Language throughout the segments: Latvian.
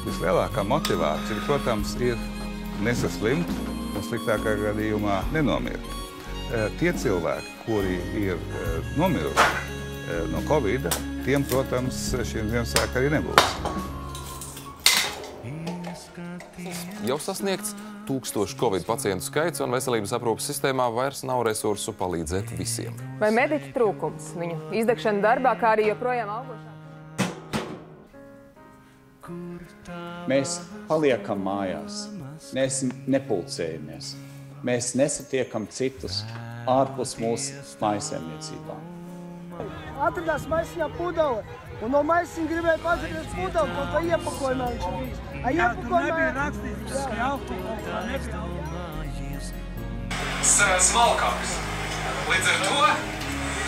Vislielākā motivācija, protams, ir nesaslimt un sliktākā gadījumā nenomirt. Tie cilvēki, kuri ir nomiruši no Covid, tiem, protams, šiem Ziemassvētki arī nebūs. Jau sasniegts 1000 Covid pacientu skaits un veselības aprūpes sistēmā vairs nav resursu palīdzēt visiem. Vai mediķu trūkums, viņu izdegšana darbā, kā arī joprojām augošā? Mēs paliekam mājās, mēs nepulcējamies, mēs nesatiekam citus ārpus mūsu mājsaimniecībām. Atradās maisiņā pudele, un no maisiņa gribēja paskatīties pudeli, ko tā iepakojumā viņš ir bijis. Jā, tur nebija rakstīts, ka jauktī kaut kā nebija. Smalkāks. Līdz ar to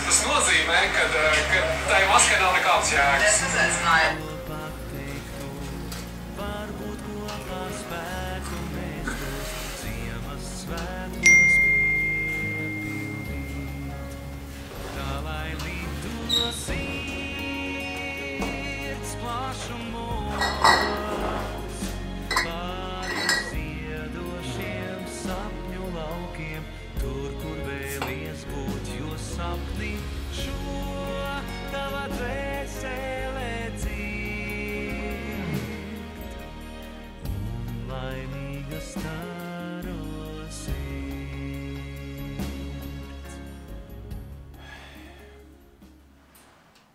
tas nozīmē, ka tai maskai nav nekāds jēgas. Es nezināju. Laimīga stāv.